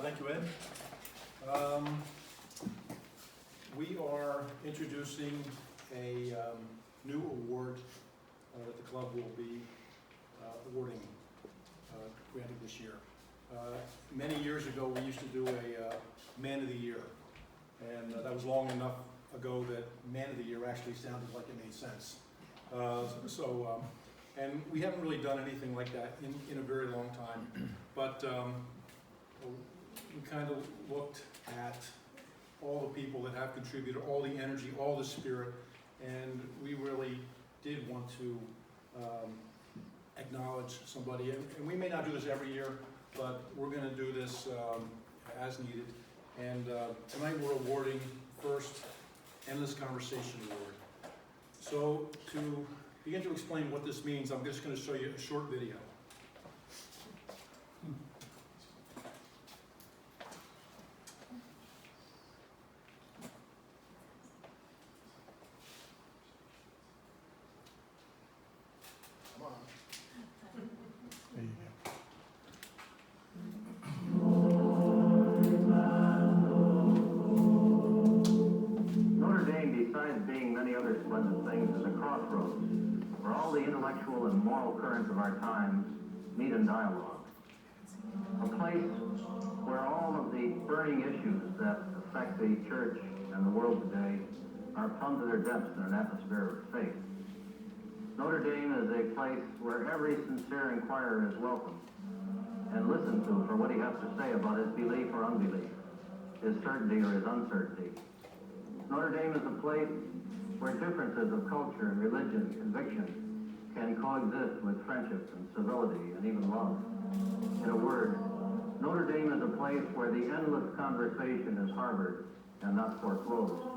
Thank you, Ed. We are introducing a new award that the club will be awarding, granting this year. Many years ago, we used to do a Man of the Year, and that was long enough ago that Man of the Year actually sounded like it made sense. And we haven't really done anything like that in a very long time, but we kind of looked at all the people that have contributed, all the energy, all the spirit, and we really did want to acknowledge somebody. And we may not do this every year, but we're going to do this as needed. And tonight we're awarding first Endless Conversation Award. So to begin to explain what this means, I'm just going to show you a short video. Where all the intellectual and moral currents of our times meet in dialogue. A place where all of the burning issues that affect the church and the world today are plumbed to their depths in an atmosphere of faith. Notre Dame is a place where every sincere inquirer is welcome and listened to for what he has to say about his belief or unbelief, his certainty or his uncertainty. Notre Dame is a place where differences of culture and religion, conviction, can coexist with friendship and civility and even love. In a word, Notre Dame is a place where the endless conversation is harbored and not foreclosed.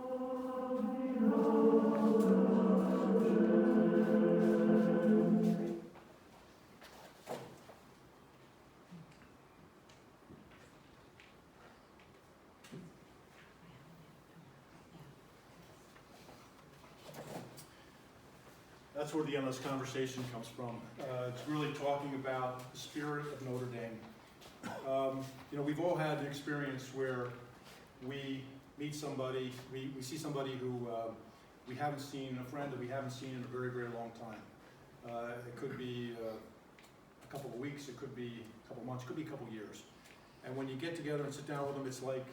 That's where the Endless Conversation comes from. It's really talking about the spirit of Notre Dame. We've all had an experience where we meet somebody, we see somebody who we haven't seen, a friend that we haven't seen in a very, very long time. It could be a couple of weeks, it could be a couple of months, it could be a couple of years. And when you get together and sit down with them, it's like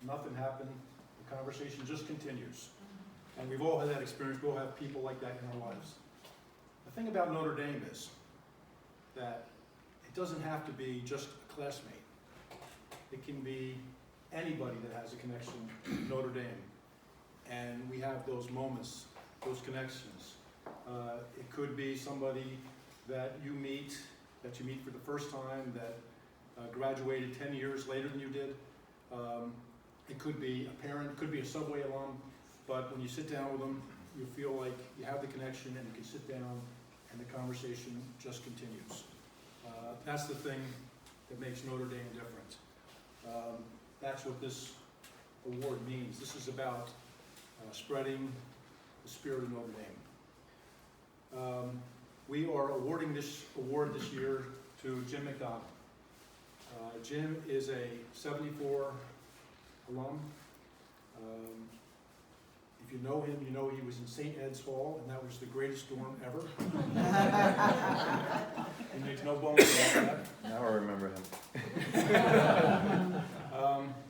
nothing happened. The conversation just continues. And we've all had that experience. We all have people like that in our lives. The thing about Notre Dame is that it doesn't have to be just a classmate. It can be anybody that has a connection to Notre Dame. And we have those moments, those connections. It could be somebody that you meet for the first time, that graduated 10 years later than you did. It could be a parent, it could be a Subway alum. But when you sit down with them, you feel like you have the connection and you can sit down and the conversation just continues. That's the thing that makes Notre Dame different. That's what this award means. This is about spreading the spirit of Notre Dame. We are awarding this award this year to Jim McDonald. Jim is a 74 alum. If you know him, you know he was in St. Ed's Hall, and that was the greatest dorm ever. He makes no bones about that. Now I remember him.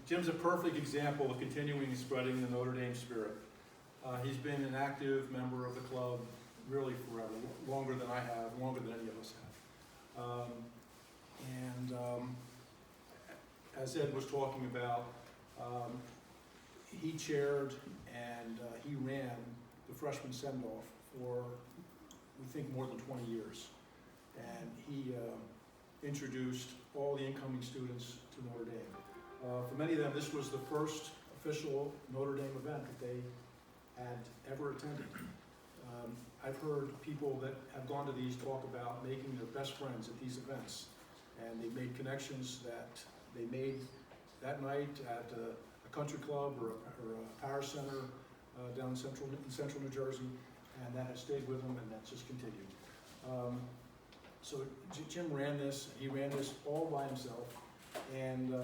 Jim's a perfect example of continuing and spreading the Notre Dame spirit. He's been an active member of the club really forever, longer than I have, longer than any of us have. As Ed was talking about, he chaired and he ran the freshman send-off for, we think, more than 20 years. And he introduced all the incoming students to Notre Dame. For many of them, this was the first official Notre Dame event that they had ever attended. I've heard people that have gone to these talk about making their best friends at these events. And they've made connections that they made that night at a country club or a power center down in central New Jersey, and that has stayed with them, and that's just continued. So Jim ran this. He ran this all by himself, and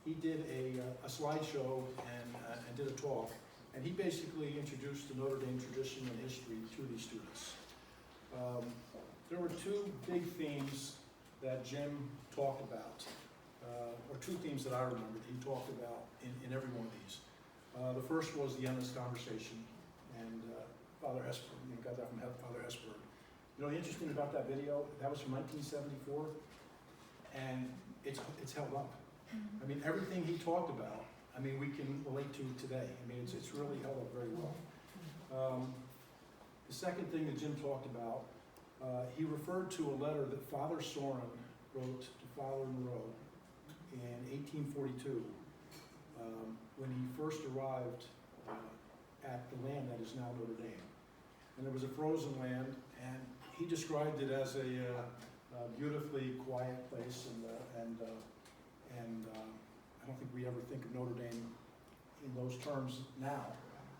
he did a slideshow and did a talk, and he basically introduced the Notre Dame tradition and history to these students. There were two big themes that Jim talked about, or two themes that I remember that he talked about in every one of these. The first was the endless conversation, and Father Hesburgh, you got that from Father Hesburgh. You know, the interesting about that video, that was from 1974, and it's held up. I mean, everything he talked about, I mean, we can relate to today. I mean, it's really held up very well. The second thing that Jim talked about, he referred to a letter that Father Soren wrote to Father Moreau in 1842 when he first arrived at the land that is now Notre Dame. And it was a frozen land, and he described it as a beautifully quiet place, and I don't think we ever think of Notre Dame in those terms now,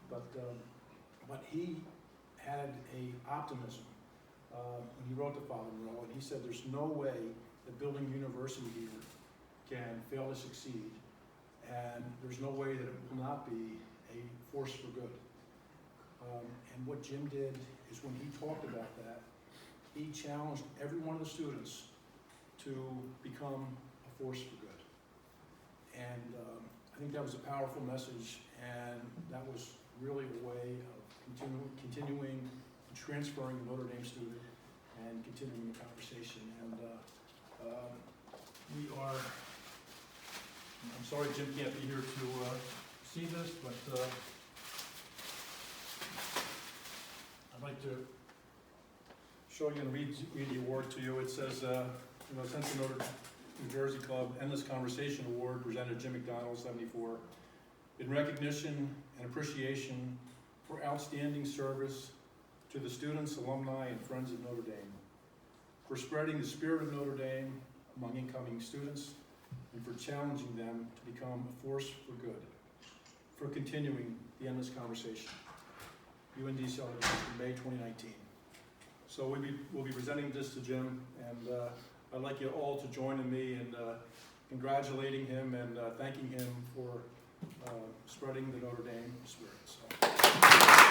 but he had a optimism when he wrote to Father Moreau, and he said there's no way that building a university here can fail to succeed, and there's no way that it will not be a force for good. And what Jim did is when he talked about that, he challenged every one of the students to become a force for good. And I think that was a powerful message, and that was really a way of continuing and transferring the Notre Dame student and continuing the conversation. And we are, I'm sorry Jim can't be here to see this, but I'd like to show you and read the award to you. It says, Central New Jersey Club Endless Conversation Award presented Jim McDonald, 74, in recognition and appreciation for outstanding service to the students, alumni, and friends of Notre Dame, for spreading the spirit of Notre Dame among incoming students, and for challenging them to become a force for good, for continuing the endless conversation. UND Cellars, May 2019. So we'll be presenting this to Jim, and I'd like you all to join in me in congratulating him and thanking him for spreading the Notre Dame spirit. So.